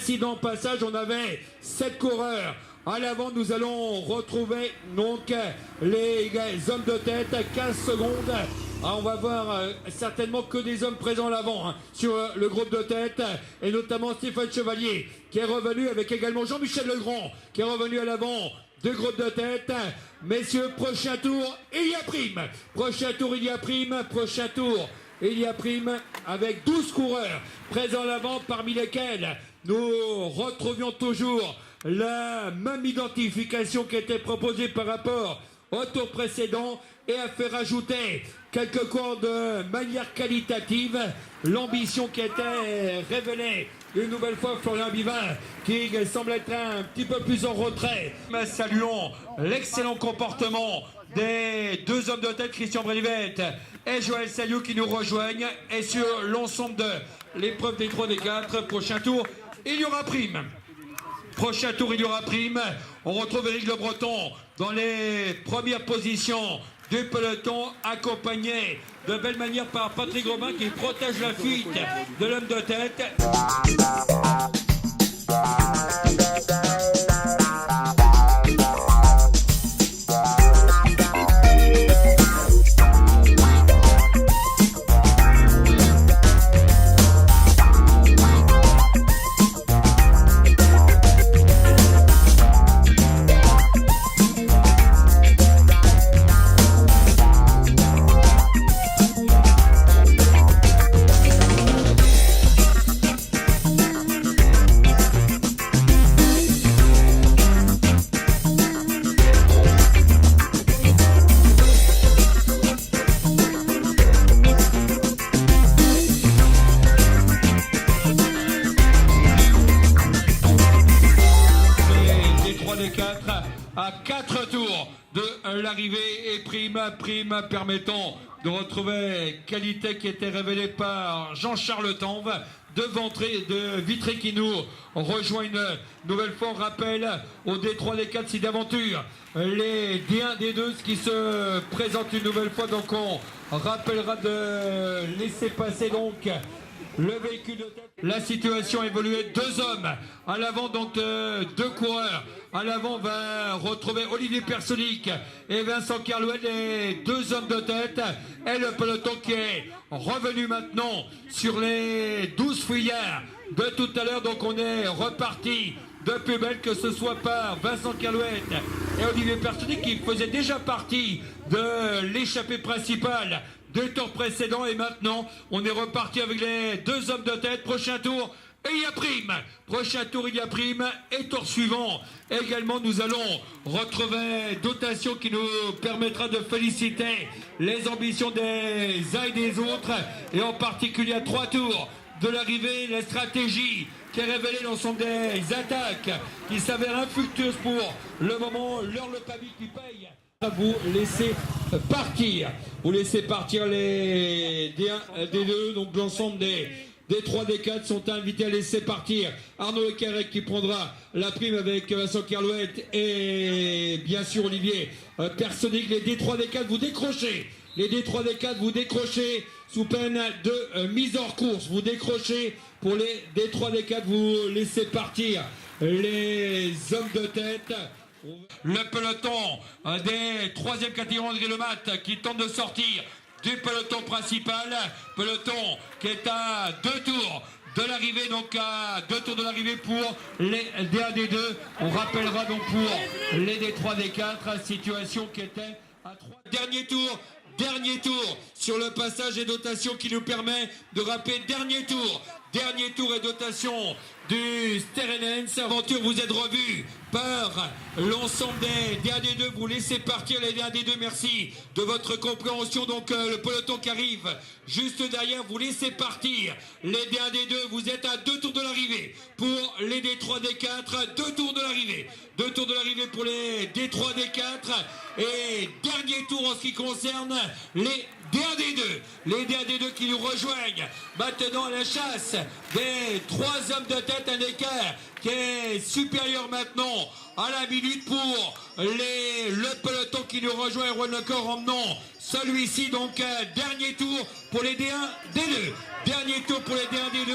précédent passage, on avait 7 coureurs. À l'avant, nous allons retrouver donc les hommes de tête, 15 secondes. Ah, on va voir certainement que des hommes présents à l'avant sur le groupe de tête, et notamment Stéphane Chevalier qui est revenu avec également Jean-Michel Legrand qui est revenu à l'avant du groupe de tête. Messieurs, prochain tour, il y a prime. Prochain tour, il y a prime. Prochain tour, il y a prime avec 12 coureurs présents à l'avant, parmi lesquels nous retrouvions toujours la même identification qui était proposée par rapport au tour précédent, et à faire ajouter quelques cours de manière qualitative. L'ambition qui était révélée une nouvelle fois, Florian Bivin, qui semble être un petit peu plus en retrait. Saluons l'excellent comportement des deux hommes de tête, Christian Brivette et Joël Saliou, qui nous rejoignent. Et sur l'ensemble de l'épreuve des 3 des 4, prochain tour, il y aura prime. Prochain tour, il y aura prime. On retrouve Éric Le Breton dans les premières positions du peloton, accompagné de belle manière par Patrick Robin, qui protège la fuite de l'homme de tête. À 4 tours de l'arrivée, et prime permettant de retrouver qualité qui était révélée par Jean-Charles Tanve de Vitry, qui nous rejoint une nouvelle fois. On rappelle au D3, D4, si d'aventure les D1, D2 qui se présentent une nouvelle fois. Donc on rappellera de laisser passer donc le véhicule de tête. La situation a évolué. 2 hommes à l'avant, donc 2 coureurs. À l'avant, on va retrouver Olivier Personic et Vincent Carlouet, les 2 hommes de tête. Et le peloton qui est revenu maintenant sur les 12 fuyards de tout à l'heure. Donc on est reparti de plus belle, que ce soit par Vincent Carlouet et Olivier Personic, qui faisait déjà partie de l'échappée principale du tour précédent. Et maintenant, on est reparti avec les 2 hommes de tête. Prochain tour, et il y a prime. Prochain tour, il y a prime. Et tour suivant, également, nous allons retrouver dotation qui nous permettra de féliciter les ambitions des uns et des autres. Et en particulier à 3 tours de l'arrivée, la stratégie qui est révélée dans l'ensemble des attaques, qui s'avère infructueuse pour le moment. L'heure le pavé qui paye. Vous laissez partir. Vous laissez partir les D1, D2, donc l'ensemble des 3, des 4 sont invités à laisser partir. Arnaud Lecarec qui prendra la prime avec Vincent Carlouet et bien sûr Olivier Personic. Les D3, des 4, vous décrochez. Les D3, des 4, vous décrochez sous peine de mise hors course. Vous décrochez pour les D3, des 4, vous laissez partir les hommes de tête. Le peloton des 3e catégorie, André Lemat, qui tente de sortir du peloton principal. Peloton qui est à 2 tours de l'arrivée, donc à 2 tours de l'arrivée pour les D1, D2. On rappellera donc pour les D3, D4, situation qui était à 3. Dernier tour sur le passage et dotation qui nous permet de rappeler dernier tour et dotation du Sterenens. Aventure, vous êtes revus par l'ensemble des D1D2. Vous laissez partir les D1D2. Merci de votre compréhension. Donc le peloton qui arrive juste derrière, vous laissez partir les D1D2. Vous êtes à 2 tours de l'arrivée pour les D3, D4. 2 tours de l'arrivée. 2 tours de l'arrivée pour les D3, D4. Et dernier tour en ce qui concerne les D1D2. Les D1D2 qui nous rejoignent maintenant à la chasse des 3 hommes de tête, un écart qui est supérieur maintenant à la minute pour le peloton qui nous rejoint, Erwan Lecor emmenant celui-ci. Donc dernier tour pour les D1, D2. Dernier tour pour les D1, D2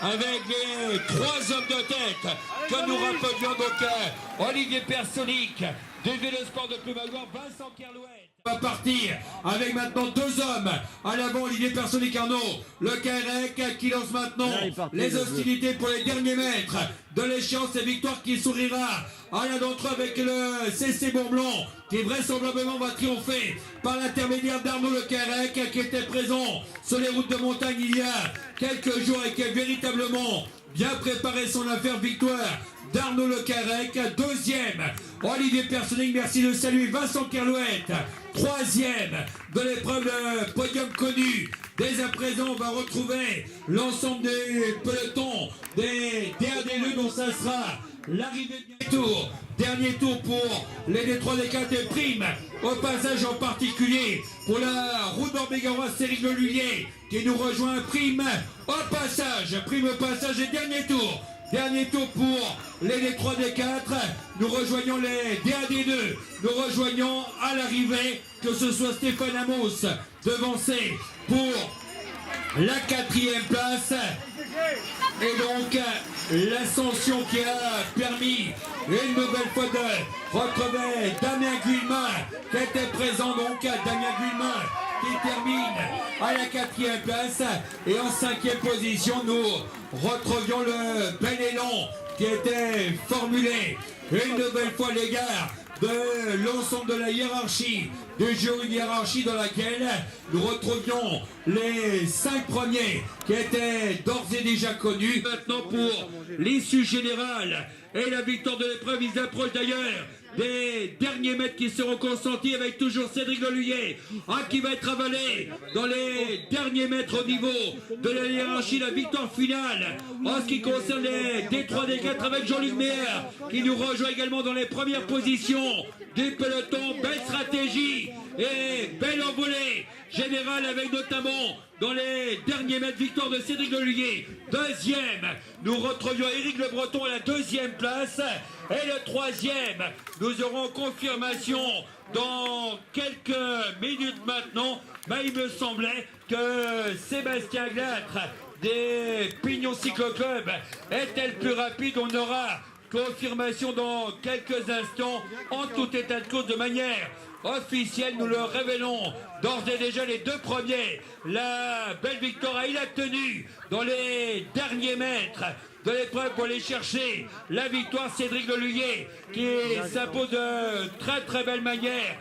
avec les 3 hommes de tête que nous rappelions. Donc Olivier Personic du Vélosport de Plumagor, Vincent Kerlouet va partir avec maintenant 2 hommes à l'avant, Olivier Personic, Arnaud Le Cairec qui lance maintenant les hostilités pour les derniers mètres de l'échéance et victoire qui sourira à l'un d'entre eux avec le CC Bourblanc qui vraisemblablement va triompher par l'intermédiaire d'Arnaud Le Cairec qui était présent sur les routes de montagne il y a quelques jours et qui a véritablement bien préparé son affaire. Victoire d'Arnaud Le Cairec, 2e Olivier Personic, merci de saluer Vincent Kerlouet, 3e de l'épreuve de podium connu. Dès à présent, on va retrouver l'ensemble des pelotons des D1D2 dont ça sera l'arrivée du tour. Dernier tour pour les D3, D4 et Prime. Au passage en particulier pour la route d'Ambégarois, Céric Leluyer qui nous rejoint. Prime au passage et dernier tour. Dernier tour pour les D3, D4. Nous rejoignons les D1D2. Nous rejoignons à l'arrivée, que ce soit Stéphane Amos devancé pour la 4e place. Et donc l'ascension qui a permis une nouvelle fois de retrouver Damien Guillemin qui était présent. Donc Damien Guillemin qui termine à la 4e place. Et en 5e position, nous retrouvions le bel élan qui était formulé une nouvelle fois, les gars, de l'ensemble de la hiérarchie du jeu, une hiérarchie dans laquelle nous retrouvions les 5 premiers qui étaient d'ores et déjà connus. Maintenant pour l'issue générale et la victoire de l'épreuve, ils approchent d'ailleurs des derniers mètres qui seront consentis avec toujours Cédric Leluyer qui va être avalé dans les derniers mètres au niveau de la hiérarchie. La victoire finale en ce qui concerne les D3, D4 avec Jean-Luc Meyer qui nous rejoint également dans les premières positions du peloton. Belle stratégie et belle envolée générale avec notamment dans les derniers mètres victoire de Cédric Leluyer. 2e, nous retrouvions Éric Le Breton à la 2e place. Et le 3e, nous aurons confirmation dans quelques minutes maintenant. Mais il me semblait que Sébastien Glatre des Pignons Cyclo Club était le plus rapide. On aura confirmation dans quelques instants. En tout état de cause, de manière officielle, nous le révélons d'ores et déjà les 2 premiers. La belle victoire, il a tenu dans les derniers mètres de l'épreuve pour aller chercher la victoire. Cédric Leluyer qui s'impose de très belle manière.